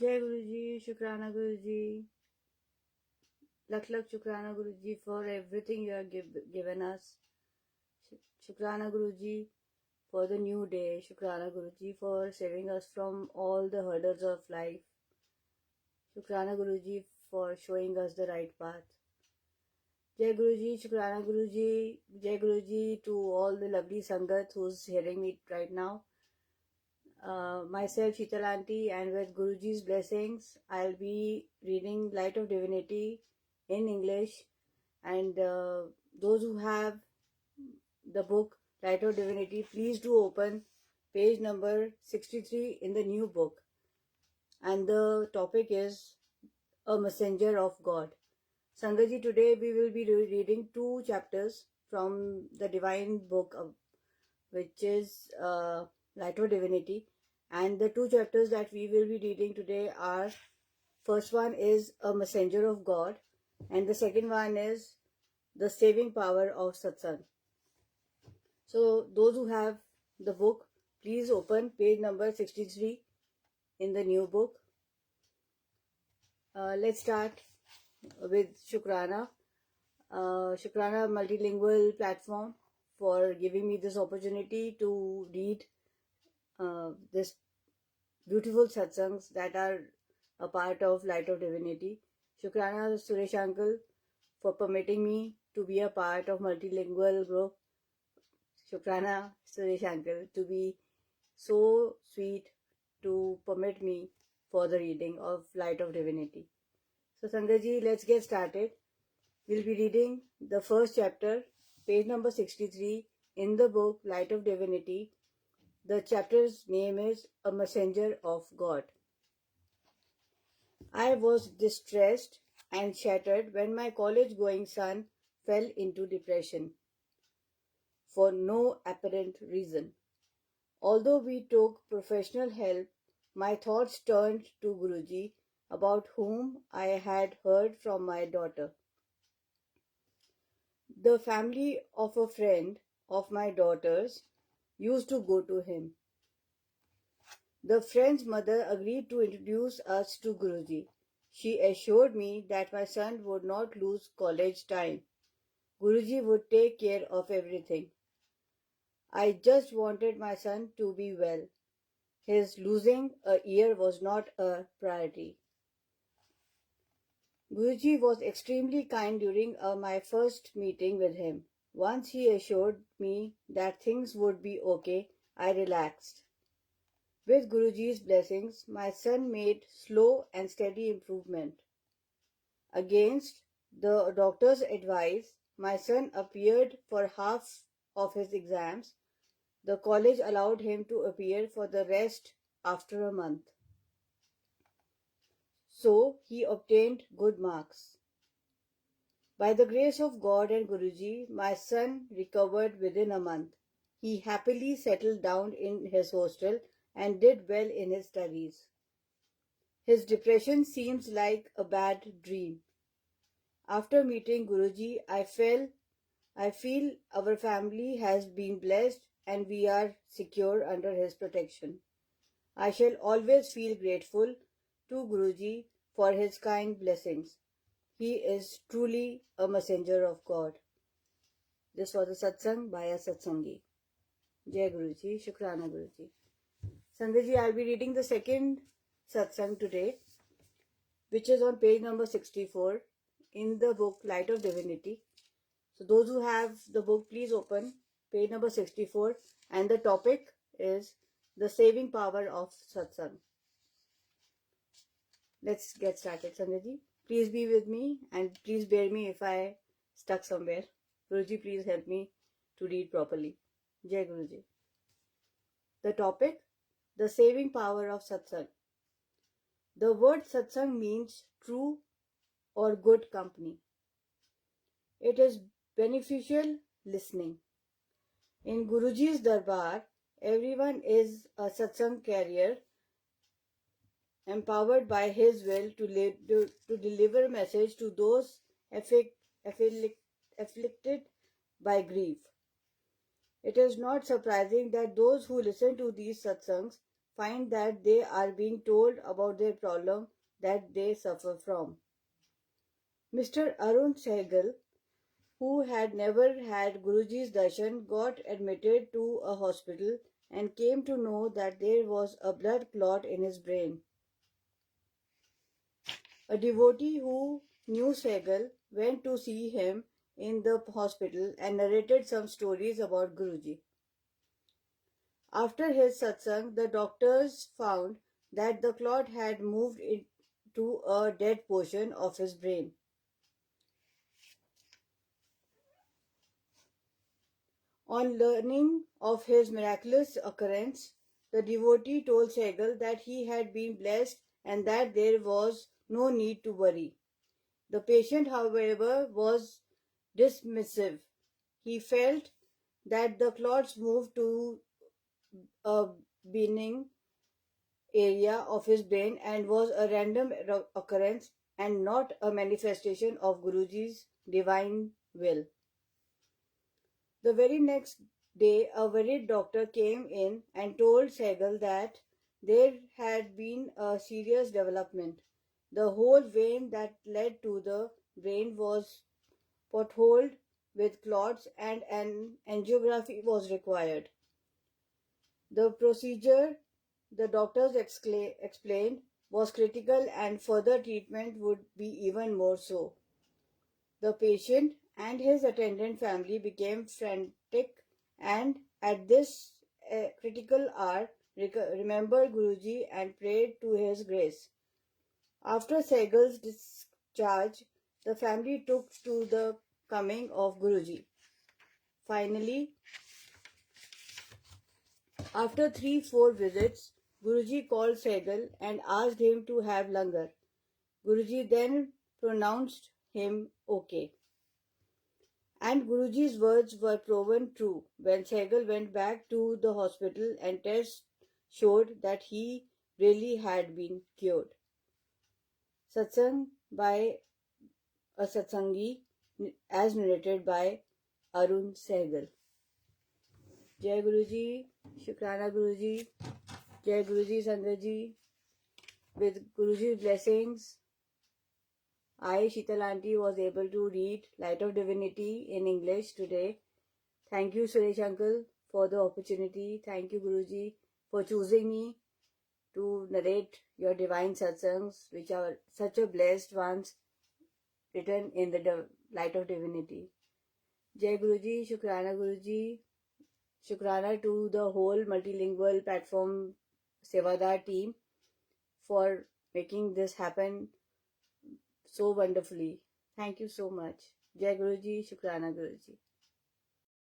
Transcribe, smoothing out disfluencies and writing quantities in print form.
Jai Guruji, Shukrana Guruji. Lakh lakh Shukrana Guruji for everything you have given us. Shukrana Guruji for the new day. Shukrana Guruji for saving us from all the hurdles of life. Shukrana Guruji for showing us the right path. Jai Guruji, Shukrana Guruji, Jai Guruji to all the lovely Sangat who's hearing me right now. Myself, Sheetal Aunty, and with Guruji's blessings, I'll be reading Light of Divinity in English. And those who have the book Light of Divinity, please do open page number 63 in the new book. And the topic is A Messenger of God. Sangaji, today we will be reading 2 chapters from the divine book, which is Light of Divinity. And the 2 chapters that we will be reading today are, first one is A Messenger of God, and the second one is The Saving Power of Satsang. So those who have the book, please open page number 63 in the new book. Let's start with Shukrana. Shukrana Multilingual Platform for giving me this opportunity to read this beautiful satsangs that are a part of Light of Divinity. Shukrana Suresh Uncle for permitting me to be a part of multilingual group. Shukrana Suresh Uncle to be so sweet to permit me for the reading of Light of Divinity. So Sangaji, let's get started. We'll be reading the first chapter, page number 63 in the book Light of Divinity. The chapter's name is A Messenger of God. I was distressed and shattered when my college-going son fell into depression for no apparent reason. Although we took professional help, my thoughts turned to Guruji, about whom I had heard from my daughter. The family of a friend of my daughter's used to go to him. The friend's mother agreed to introduce us to Guruji. She assured me that my son would not lose college time. Guruji would take care of everything. I just wanted my son to be well. His losing a year was not a priority. Guruji was extremely kind during my first meeting with him. Once he assured me that things would be okay, I relaxed. With Guruji's blessings, my son made slow and steady improvement. Against the doctor's advice, my son appeared for half of his exams. The college allowed him to appear for the rest after a month. So he obtained good marks. By the grace of God and Guruji, my son recovered within a month. He happily settled down in his hostel and did well in his studies. His depression seems like a bad dream. After meeting Guruji, I feel our family has been blessed and we are secure under his protection. I shall always feel grateful to Guruji for his kind blessings. He is truly a messenger of God. This was a satsang by a satsangi. Jai Guruji, Shukrana Guruji. Sangaji, I'll be reading the second satsang today, which is on page number 64 in the book Light of Divinity. So those who have the book, please open page number 64, and the topic is the saving power of satsang. Let's get started, Sangaji. Please be with me and please bear me if I stuck somewhere. Guruji, please help me to read properly. Jai Guruji. The topic, the saving power of satsang. The word satsang means true or good company. It is beneficial listening. In Guruji's darbar, everyone is a satsang carrier, empowered by his will to deliver message to those afflicted by grief. It is not surprising that those who listen to these satsangs find that they are being told about their problem that they suffer from. Mr. Arun Sehgal, who had never had Guruji's darshan, got admitted to a hospital and came to know that there was a blood clot in his brain. A devotee who knew Sehgal went to see him in the hospital and narrated some stories about Guruji. After his satsang, the doctors found that the clot had moved into a dead portion of his brain. On learning of his miraculous occurrence, the devotee told Sehgal that he had been blessed and that there was no need to worry. The patient, however, was dismissive. He felt that the clots moved to a benign area of his brain and was a random occurrence and not a manifestation of Guruji's divine will. The very next day, a worried doctor came in and told Sehgal that there had been a serious development. The whole vein that led to the brain was potholed with clots and an angiography was required. The procedure, the doctors explained, was critical and further treatment would be even more so. The patient and his attendant family became frantic and at this critical hour remembered Guruji and prayed to his grace. After Sehgal's discharge, the family took to the coming of Guruji. Finally, after 3-4 visits, Guruji called Sehgal and asked him to have langar. Guruji then pronounced him okay. And Guruji's words were proven true when Sehgal went back to the hospital and tests showed that he really had been cured. Satsang by a Satsangi as narrated by Arun Sehgal. Jai Guruji, Shukrana Guruji, Jai Guruji Sangat Ji. With Guruji's blessings, I, Sheetal Aunty, was able to read Light of Divinity in English today. Thank you, Suresh Uncle, for the opportunity. Thank you, Guruji, for choosing me to narrate your divine satsangs, which are such a blessed ones written in the Light of Divinity. Jai Guruji, Shukrana Guruji, Shukrana to the whole multilingual platform Sevadar team for making this happen so wonderfully. Thank you so much. Jai Guruji, Shukrana Guruji.